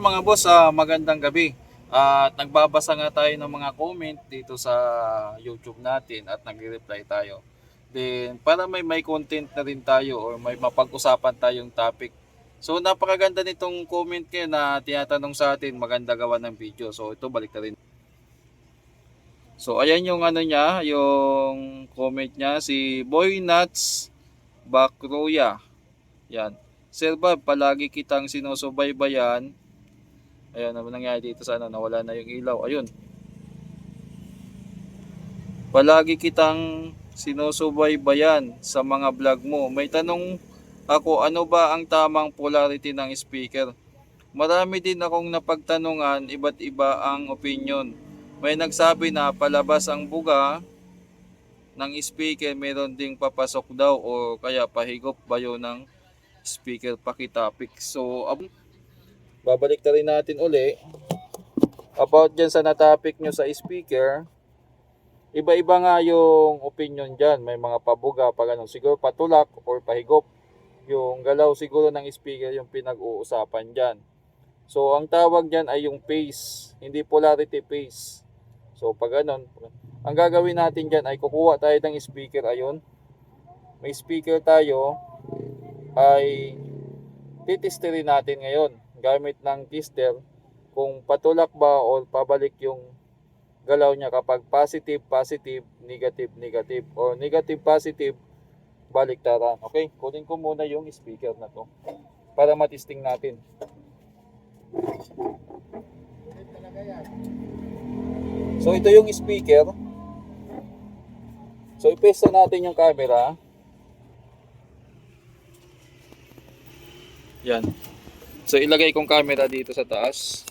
Mga boss, magandang gabi. At nagbabasa nga tayo ng mga comment dito sa YouTube natin at nagre-reply tayo. Then para may content na rin tayo or may mapag-usapan tayong topic. So napakaganda nitong comment kayo na tinatanong sa atin, maganda gawa ng video. So ito balik na rin. So ayan yung ano niya, yung comment niya, si Boy Nuts Bakroya. Yan. Sir Bob, palagi kitang sinusubaybayan. Ayan, ano nangyari dito sa ano, nawala na yung ilaw. Ayun. Palagi kitang sinusubaybayan sa mga vlog mo. May tanong ako, ano ba ang tamang polarity ng speaker? Marami din akong napagtanungan, iba't iba ang opinion. May nagsabi na palabas ang buga ng speaker, meron ding papasok daw o kaya pahigop ba yun ng speaker pakitapik. So, babalik na rin natin uli about dyan sa na-topic nyo sa speaker. Iba-iba nga yung opinion dyan. May mga pabuga, pag ano, siguro patulak or pahigop. Yung galaw siguro ng speaker yung pinag-uusapan dyan. So, ang tawag dyan ay yung phase, hindi polarity phase. So, pag ganun, ang gagawin natin dyan ay kukuha tayo ng speaker. Ayun, may speaker tayo, ay titesterin natin ngayon gamit ng tester kung patulak ba o pabalik yung galaw niya kapag positive, positive, negative, negative, o negative, positive, baliktaran. Okay, kunin ko muna yung speaker na to para matisting natin. So ito yung speaker. So ipesto natin yung camera. Yan. So ilagay kong camera dito sa taas.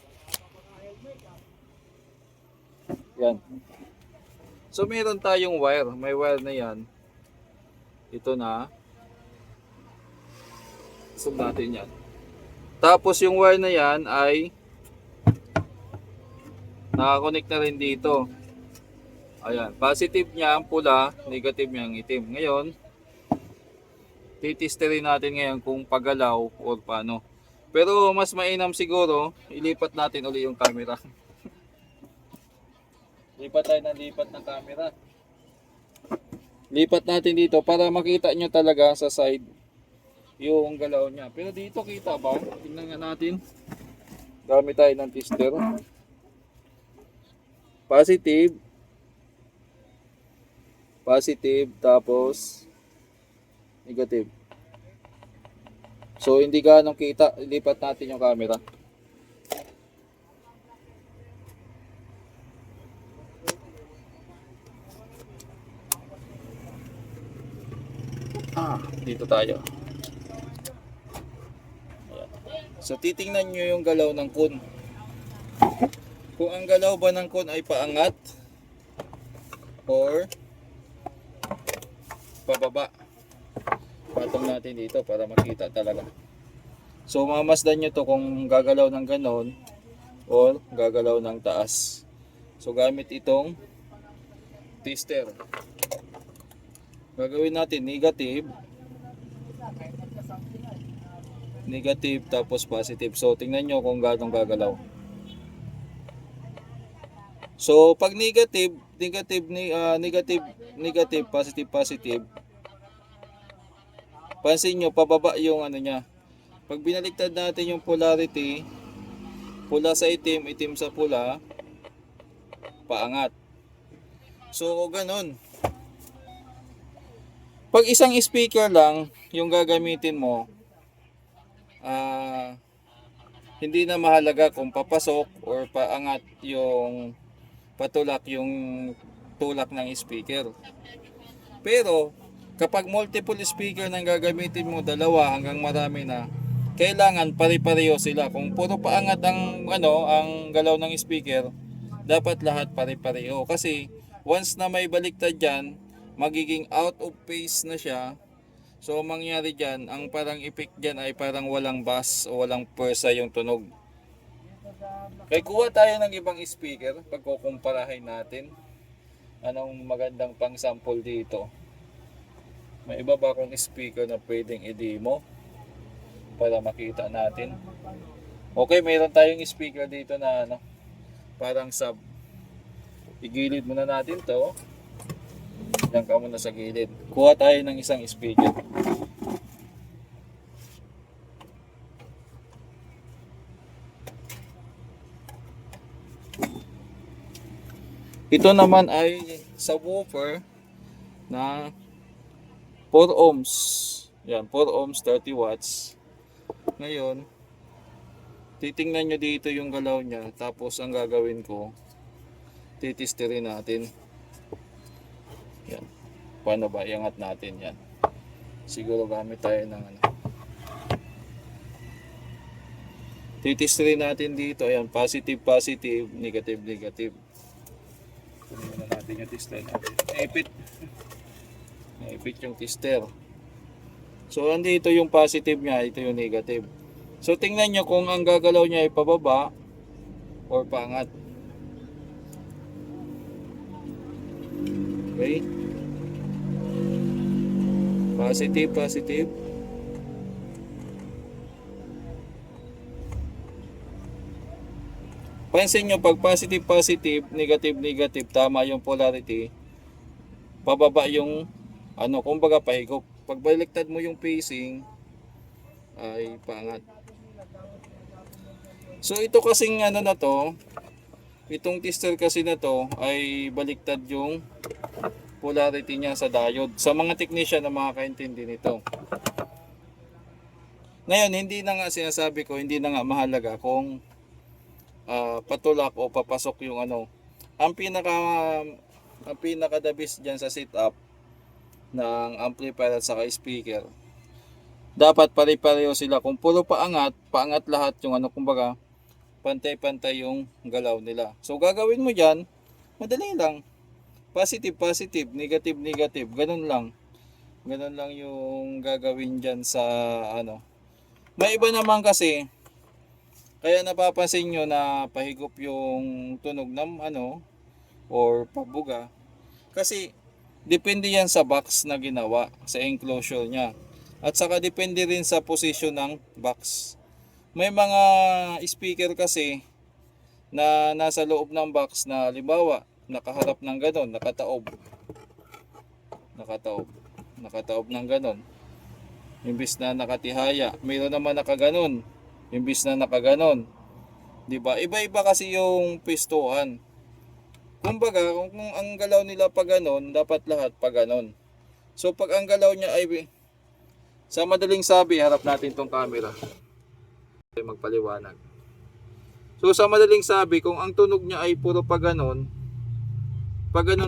Yan. So meron tayong wire. May wire na yan. Ito na. Zoom natin yan. Tapos yung wire na yan ay nakakonect na rin dito. Ayan. Positive niya ang pula, negative niya ang itim. Ngayon, titesterin natin ngayon kung pagalaw o paano. Pero mas mainam siguro, ilipat natin uli yung camera. Lipat tayo ng lipat ng camera. Lipat natin dito para makita nyo talaga sa side yung galaw niya. Pero dito kita ba? Tingnan nga natin. Dami tayo ng tester. Positive. Positive. Tapos negative. So hindi ganong kita. Lipat natin yung camera. Dito tayo. Ayan. So titingnan nyo yung galaw ng kun. Kung ang galaw ba ng kun ay paangat or pababa. Patong natin dito para makita talaga. So mamasdan nyo to kung gagalaw ng ganon or gagalaw ng taas. So gamit itong tester. Gagawin natin negative, negative tapos positive. So tingnan nyo kung gaano gagalaw. So pag negative, negative, negative, negative, positive, positive, pansin nyo pababa yung ano niya. Pag binaliktad natin yung polarity, pula sa itim, itim sa pula, paangat. So ganun. Pag isang speaker lang yung gagamitin mo, hindi na mahalaga kung papasok or paangat yung patulak yung tulak ng speaker. Pero kapag multiple speaker nang gagamitin mo, dalawa hanggang marami na, kailangan pare-pareho sila. Kung puro paangat ang ang galaw ng speaker, dapat lahat pare-pareho. Kasi once na may baliktad diyan, magiging out of phase na siya. So mangyari diyan, ang parang effect diyan ay parang walang bass o walang pwersa yung tunog. Kaya kuha tayo ng ibang speaker, pagkukumparahin natin. Anong magandang pang sample dito? May iba ba akong speaker na pwedeng i-demo para makita natin? Okay, mayroon tayong speaker dito na ano, parang sub. Igilid muna natin to. Diyan ka muna sa gilid. Kuha tayo ng isang speaker. Ito naman ay subwoofer na 4 ohms. Yan, 4 ohms, 30 watts. Ngayon, titingnan nyo dito yung galaw niya. Tapos ang gagawin ko, titistirin natin. Yan. Paano ba? Iangat natin yan. Siguro gamit tayo ng ano. Titistirin natin dito. Ayan, positive, positive, negative, negative. Kunin na natin yung tester natin. Naipit yung tester. So, andito yung positive niya, ito yung negative. So, tingnan nyo kung ang gagalaw niya ay pababa or paangat. Okay? Positive, positive. Pansin nyo, pag positive, positive, negative, negative, tama yung polarity, pababa yung, ano, kumbaga pahigop. Pag baliktad mo yung facing, ay paangat. So, ito kasing ano na to, itong tester kasi na to, ay baliktad yung polarity niya sa diode. Sa mga technician na makakaintindi nito. Ngayon, hindi na nga sinasabi ko, hindi na nga mahalaga kung patulak o papasok yung ano. Ang pinaka the best diyan sa setup ng amplifier at saka speaker, dapat pare-pareho sila. Kung puro paangat lahat yung ano, kumbaga pantay-pantay yung galaw nila. So gagawin mo diyan, madali lang. Positive, positive, negative, negative, ganun lang. Ganun lang yung gagawin diyan sa ano. May iba naman kasi, kaya napapansin nyo na pahigop yung tunog ng ano or pabuga. Kasi depende yan sa box na ginawa, sa enclosure niya. At saka depende rin sa position ng box. May mga speaker kasi na nasa loob ng box na halimbawa nakaharap ng ganon, nakataob ng ganon. Imbis na nakatihaya, mayroon naman nakaganon. Imbis na nakaganon. 'Di ba? Iba-iba kasi yung pistuhan. Kumbaga, kung ang galaw nila pa ganon, dapat lahat pa ganon. So pag ang galaw niya ay, sa madaling sabi, harap natin tong camera. Magpaliwanag. So sa madaling sabi, kung ang tunog niya ay puro pa ganon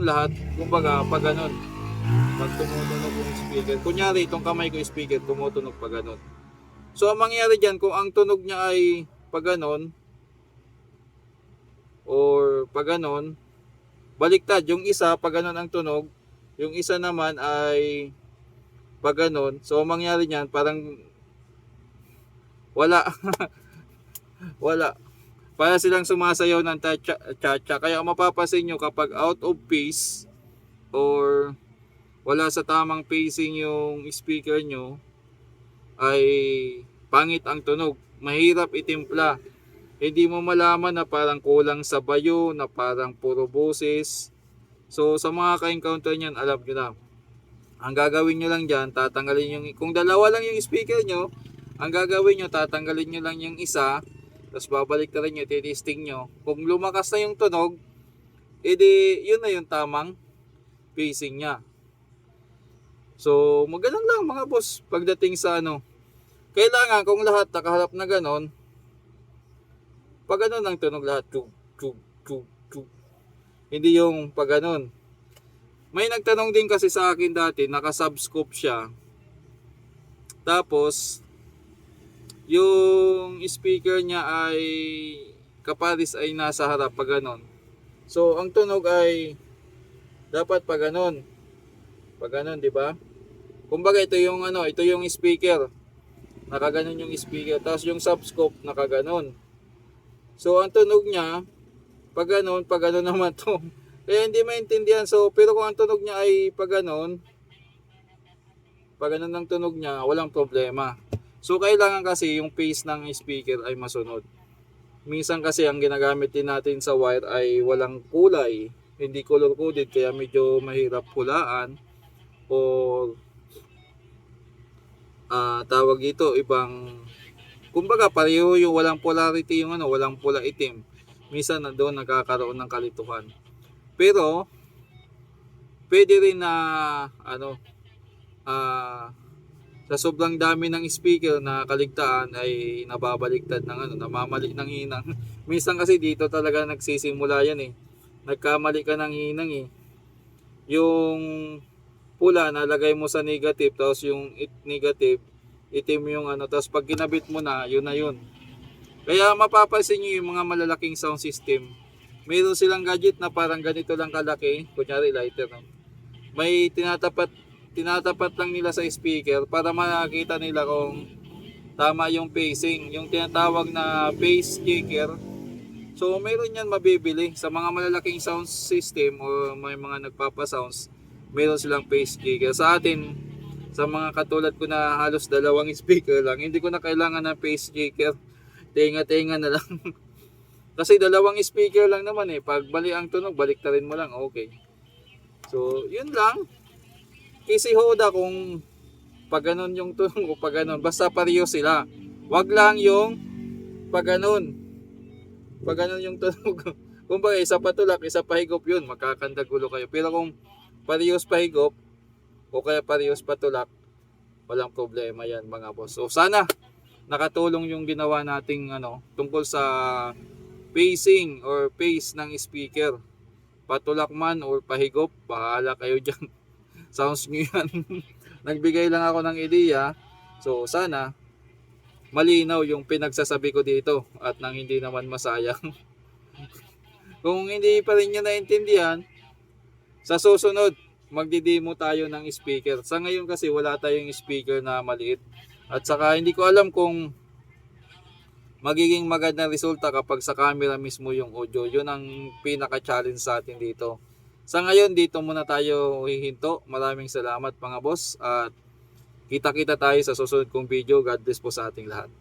lahat, kumbaga pa ganon. Pag tumutunog yung speaker, kunyari itong kamay ko speaker, tumutunog pa ganon. So ang mangyayari dyan, kung ang tunog niya ay pag ganon or pag ganon, baliktad, yung isa pag ganon ang tunog, yung isa naman ay pag ganon. So ang mangyayari niyan, parang wala. Wala. Para silang sumasayaw ng cha-cha. Kaya mapapansin nyo kapag out of phase or wala sa tamang pacing yung speaker nyo, ay pangit ang tunog. Mahirap itimpla. Hindi mo malaman na parang kulang sa bayo, na parang puro boses. So sa mga ka-encounter niyan, alam nyo na. Ang gagawin nyo lang dyan, tatanggalin yung, kung dalawa lang yung speaker nyo, ang gagawin nyo, tatanggalin nyo lang yung isa, tapos babalik na rin nyo, titisting nyo. Kung lumakas na yung tunog, edi yun na yung tamang pacing nya. So magalang lang mga boss, pagdating sa ano, kailangan kung lahat nakaharap na ganon, pag ganon ang tunog lahat, chug, chug, chug, chug. Hindi yung pag ganon. May nagtanong din kasi sa akin dati, naka-subscope siya. Tapos, yung speaker niya ay kapares ay nasa harap pag ganon. So, ang tunog ay dapat pag ganon. Pag ganon, di ba? Kumbaga ito yung ano, ito yung speaker. Nakaganon yung speaker. Tapos yung subscope nakaganon. So ang tunog niya pag ganon naman to. Kaya hindi maintindihan. So pero kung ang tunog niya ay pag ganon ang tunog niya, walang problema. So kailangan kasi yung phase ng speaker ay masunod. Minsan kasi ang ginagamit din natin sa wire ay walang kulay, hindi color coded, kaya medyo mahirap hulaan o tawag dito ibang, kumbaga pareho yung walang polarity, yung walang pula itim. Minsan na doon nagkakaroon ng kalituhan. Pero pwede rin na ah, sa sobrang dami ng speaker na kaligtaan ay nababaliktad ng namamali ng hinang. Minsan kasi dito talaga nagsisimula yan eh. Nagkamali ka ng hinang eh. Yung pula nalagay mo sa negative, tapos yung negative itim yung tapos pag kinabit mo na, yun na yun. Kaya mapapansin nyo yung mga malalaking sound system, mayroon silang gadget na parang ganito lang kalaki, kunyari lighter, no? May tinatapat lang nila sa speaker para makita nila kung tama yung pacing, yung tinatawag na pace checker. So meron yan mabibili sa mga malalaking sound system o may mga nagpapa-sounds, meron silang pace checker. Sa atin, sa mga katulad ko na halos dalawang speaker lang, hindi ko na kailangan ng pace checker. Tenga-tenga na lang. Kasi dalawang speaker lang naman eh. Pag bali ang tunog, baliktarin mo lang, okay. So, yun lang. Kasi Hoda kung pag ganun yung tunog o pag ganun, basta pareho sila. Wag lang yung pag ganun. Pag ganun yung tunog. Kung ba isa patulak, isa pahigop, yun, magkakandagulo kayo. Pero kung parehos pahigop o kaya parehos patulak, walang problema yan mga boss. So sana nakatulong yung ginawa nating tungkol sa pacing or pace ng speaker. Patulak man or pahigop, bahala kayo dyan. Sounds nyo yan. Nagbigay lang ako ng ideya. So sana malinaw yung pinagsasabi ko dito at nang hindi naman masayang. Kung hindi pa rin nyo naintindihan, sa susunod magdi-demo tayo ng speaker. Sa ngayon kasi wala tayong speaker na maliit. At saka hindi ko alam kung magiging magandang resulta kapag sa camera mismo yung audio. Yun ang pinaka-challenge sa atin dito. Sa ngayon dito muna tayo hihinto. Maraming salamat mga boss at kita-kita tayo sa susunod kong video. God bless po sa ating lahat.